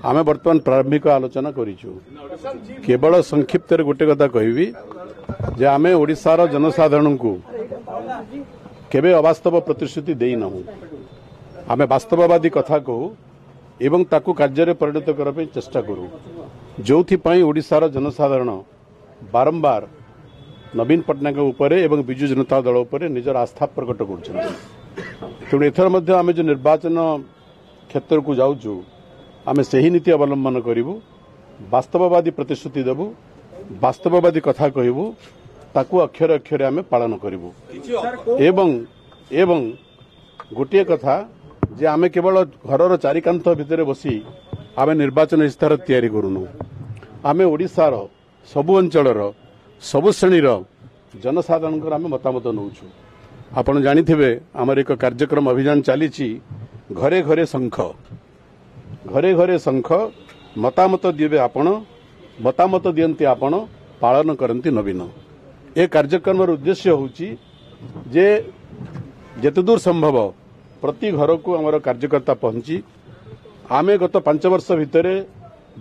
आमे वर्तमान प्रारंभिक आलोचना करिछु केवल संक्षिप्त गोटे कथा कहबी जे आमे ओडिशार जनसाधारण को केबे अवास्तव प्रतिश्रुति देई नहु आमे वास्तववादी कथा कहू एवं ताकू कार्य परिणत करने चेष्टा करूँ जो ओडिशार जनसाधारण बारंबार नवीन पट्टनायक उपरे एवं बिजु जनता दल उपरे निजर आस्था प्रकट कर एथर मध्य आमे जो निर्वाचन क्षेत्र को जाऊँ आमे सही नीति अवलंबन करूँ वास्तववादी प्रतिश्रुति देवु वास्तववादी कथा कहबू ताकू अक्षर अक्षर आमे पालन करूँ एवं गोटे कथा जे आमे केवल घर चारिकांत भितर बसी आमे निर्वाचन इस्तार तैयारी करूनु आमे ओडिशार सबु अंचलर सबु श्रेणीर जनसाधारण आमे मतामत नौछु आपण जानिथिबे आमर एक कार्यक्रम अभियान चली घरे घरे शंख मतामत दिबे आपण मतामत दियंती आपण पालन करंती नवीन ए कार्यक्रम उद्देश्य होची जे जते दूर संभव प्रति घर को आमर कार्यकर्ता पहुंची आमे गत 5 वर्ष भितर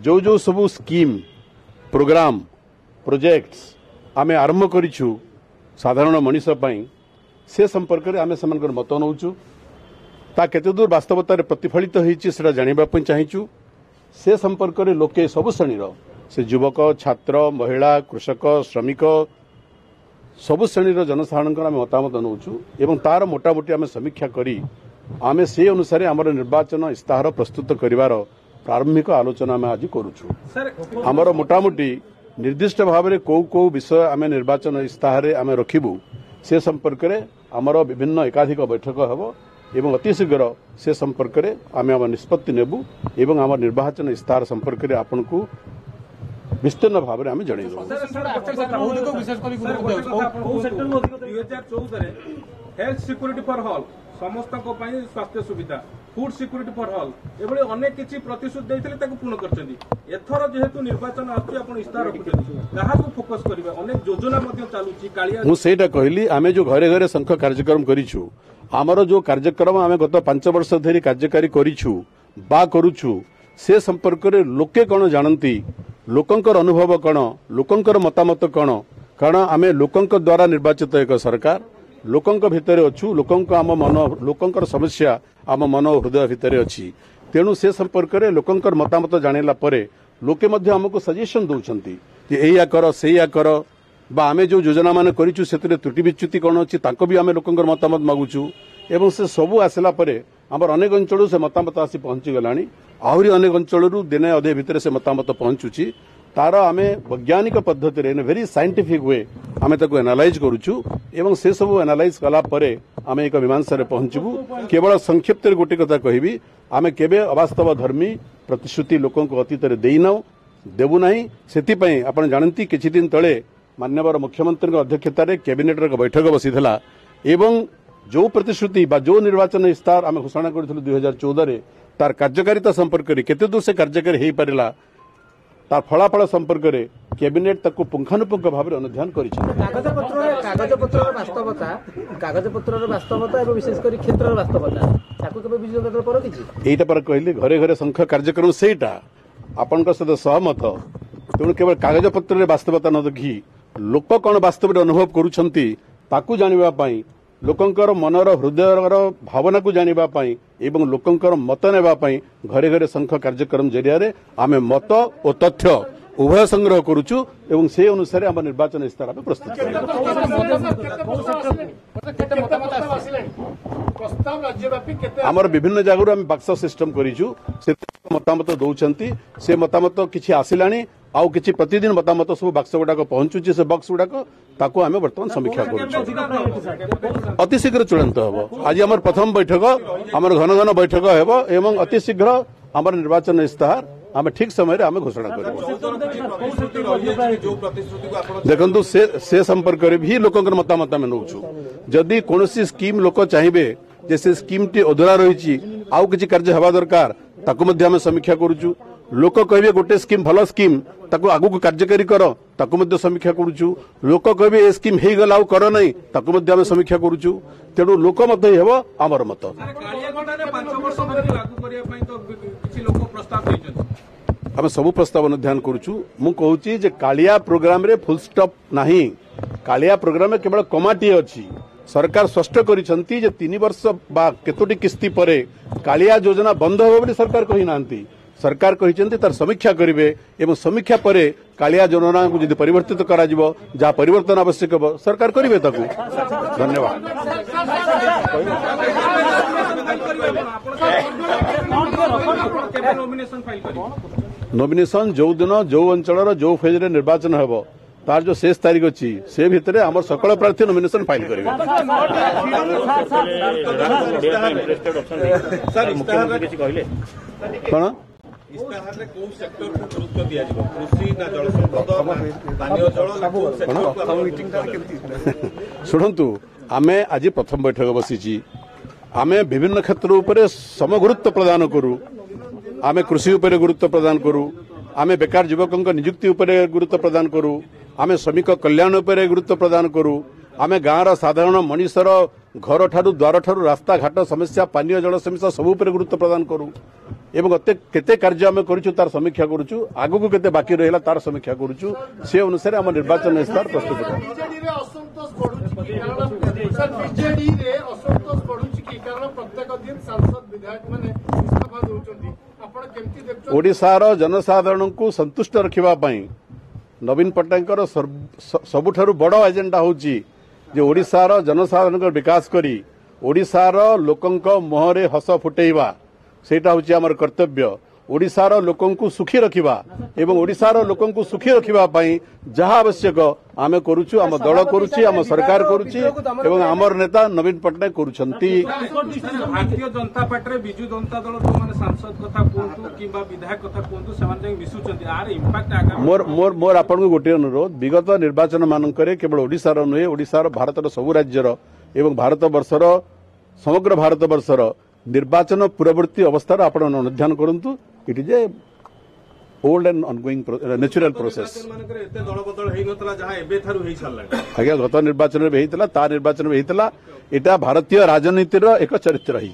जो जो सबू स्कीम प्रोग्राम प्रोजेक्ट्स आमे आरंभ करिछु साधारण मनीष पई से संपर्क रे आमे समनकर मत नौचु ता केते दूर वास्तवता रे प्रतिफलित होईची सेटा जानिबा पई चाहिचु से संपर्क रे लोके सब श्रेणीर से युवक छात्र महिला कृषक श्रमिक सबु श्रेणीर जनसाधारण आमे मतामत नौचु एवं तार मोटामोटी आमे समीक्षा करी आमे से अनुसार आमर निर्वाचन इस्ताहार प्रस्तुत करिवार प्रारंभिक आलोचना आमे आज करूछु आमर मोटामोटी निर्दिष्ट भाव में कौ विषय आमे निर्वाचन इस्ताहार आमे रखिबु से संपर्क रे आमर विभिन्न एकाधिक बैठक हबो एवं अति शीघ्र से संपर्क रे आमे आम निष्पत्ति नेबु एवं आम निर्वाचन इस्ताहार संपर्क रे आपनकु विस्तीर्ण भाव में आमे जणैबु हेल्थ सिक्योरिटी फॉर ऑल समस्त स्वास्थ्य सुविधा फूड सिक्योरिटी फॉर ऑल एभली अनेक किछि प्रतिश्रुति देइथिले ताकू पूर्ण करछन्ती एथर जेहेतु निर्वाचन आछि आपण इस्तार रखुछन्ती काहाकू फोकस करिवे अनेक योजना मध्ये चालुछि कालिया मु सेटा कहली आमे जो घरे घरे शंख कार्यक्रम करिछु आमर जो कार्यक्रम आमे गत 5 वर्ष धरि कार्यकारी करिछु बा करूछु से संपर्क रे लोके कोन जानंती लोकंकर अनुभव कोन लोकंकर मतामत कोन कारण आमे लोकंक द्वारा निर्वाचित एक सरकार लोकंक भितर अच्छु लोकंक आम मन लोकंकर समस्या आम मन हृदय भितर अच्छी तेणु से संपर्क रे लोकंकर मतामत जानिला परे लोके मध्य हमको सजेशन दउछंती जे एया कर सेया कर बा आमे जो योजना माने करिछु सेतरे त्रुटि विच्युति कोन अछि ताको भी आमे लोकंकर मतामत मागुछु एवं से सबु आसला परे हमर अनेक अंचल से मतामत आसी पहुंची गलानी आहुरी अनेक अंचल दिने अधे भितर से मतामत पहुंचुची तार आमे वैज्ञानिक पद्धति रे वेरी साइंटिफिक वे आमे ताको एनालाइज करूछु एवं से सब एनालाइज कला परे आमे एक मीमांसा रे पहुंचबु केवल संक्षिप्त गोटे कथा कहबी आमे केबे अवास्तव धर्मी प्रतिश्रुति लोकन को अतीत रे देई नाउ देबु नाही सेति पई आपण जानंती किछि दिन तळे माननीय मुख्यमंत्री अध्यक्षता रे कैबिनेट रे बैठक बसिथला एवं जो प्रतिश्रुति बा जो निर्वाचन इस्तार आमे घोषणा करथिलु 2014 रे तार कार्यकारिता संपर्क रे केते दूर से कार्यकारी हेई परिला तार फलाफल संपर्क रे कैबिनेट तक पुंखानुपुंख भाव में अनुध्यान कागजपत्र वास्तवता एवं विशेषकर क्षेत्र वास्तवता यहीटा पर कहली घरे घरे शंख कार्यक्रम सेटा आपण सहित सहमत तेणु केवल कागजपत्र वास्तवता न देखी लोक कौन वास्तव अनुभव करुछंती ताकू जानिबा पाई लोकंकर मनर हृदयर भावना को जानिबा पाई एवं लोकंकर मत नेबा पाई घरे घरे शंख कार्यक्रम जरिया रे आमे मत और तथ्य उभय संग्रह करूछु एवं से अनुसार आम निर्वाचन इस्तार आमे प्रस्तुत आमर विभिन्न जगह आम बक्स सिस्टम करिछु से मतामत दउछंती से मतामत किछि आसिलानी आउ किछि प्रतिदिन मतामत सब बक्स गुडाक पहुंचुछि से बक्स गुडाक ताको आमे वर्तमान समीक्षा करूछु अति शीघ्र चूड़ांत हबो आज हमर प्रथम बैठक हमर घन घन बैठक हेबो एवं अति शीघ्र हमर निर्वाचन इस्ताहार आमे ठीक समय रे आमे घोषणा करबो देखंतु से संपर्क रे भी लोकंकर मतामत आमे नउछु जदि कोनोसी स्कीम लोक चाहिबे जे से स्कीम टी अधूरा रहिछि आउ किछि कार्य हेबा दरकार ताको मध्ये आमे समीक्षा करूछु लोक कहबे गोटे स्कीम भलो स्कीम ताको आगु को कार्यकारी करो ताको मध्ये समीक्षा करूछु लोक कहबे ए स्कीम हेई गला कर नै ताको मध्ये आमे समीक्षा करूछु तेणु लोक मध्ये हेबो हमर मत कालियागढ़ रे 5 वर्ष धरि लागू करिया पई तो किछि लोक प्रस्ताव दैछन आम सब प्रस्ताव अनुध्यान करुचु मु कहूची जे कालिया प्रोग्राम रे फुल स्टॉप नहीं कालिया प्रोग्राम में केवल कमाटी अच्छी सरकार स्पष्ट करिसंती जे 3 वर्ष बा केतोटी किस्ती परे कालिया योजना बंद हो बोली सरकार कहि नांती सरकार कहिसंती तार समीक्षा करिवे एवं समीक्षा परे कालिया योजना को यदि परिवर्तित करा जिवो जा परिवर्तन आवश्यक हो सरकार करिवे ताकू धन्यवाद नॉमिनेशन जो दिन जो अंचल जो फेज रे निर्वाचन हेबो तार जो शेष तारीख अच्छी से भितर आम सकल प्रार्थी नॉमिनेशन फाइल करेंगे कौन शुणु आम आज प्रथम बैठक बसी आम विभिन्न क्षेत्र उपरे सम गुरुत्व प्रदान करू आम कृषि उपरे गुरुत्व प्रदान करू आम बेकार युवकों नियुक्ति उपरे गुरुत्व प्रदान करू आम श्रमिक कल्याण उपरे गुरुत्व प्रदान करू आम गाँव साधारण मनीषर घर ठारू द्वार ठारू रास्ता घाट समस्या पानीय जल समस्या सब उपरे गुरुत्व प्रदान करू एवं केते कार्य आम करूछु तार समीक्षा करूछु आगु को केते बाकी रहला तार समीक्षा करूछु से अनुसार आम निर्वाचन इस्तार प्रस्तुत ओडिशार जनसाधारण को संतुष्ट रखिबा पई नवीन पट्टनायकर सबुठारु बड़ एजेंडा होची जे ओडिशार जनसाधारण विकास करी ओडिशार लोकंक मुहरे हस फुटेइबा सेटा होची हमर कर्तव्य ओडिशार लोकंकु सुखी रखिबा एवं ओडिशार लोकंकु सुखी रखिबा पई जहा आवश्यक आमे करूछु आम दल करूछि आम सरकार करूछि एवं हमर नेता नवीन पट्टनायक करूछंती भारतीय जनता पार्टी रे बिजु जनता दल जो माने सांसद कथा कोंतु किबा विधायक कथा कोंतु समान जे मिसुचंती आर इंपैक्ट आगा मोर आपन को गोटे अनुरोध विगत निर्वाचन मानकरे केवल ओडिशार नुहे ओडिशार भारतर सब राज्यर एवं भारत वर्षर समग्र भारत वर्षर निर्वाचन पूर्ववर्ती अवस्थार आपण अनुध्यान करंतु it is a old and ongoing natural process आज्ञा गत निर्वाचन में ता निर्वाचन में एटा भारतीय राजनीतिर एक चरित्र रही।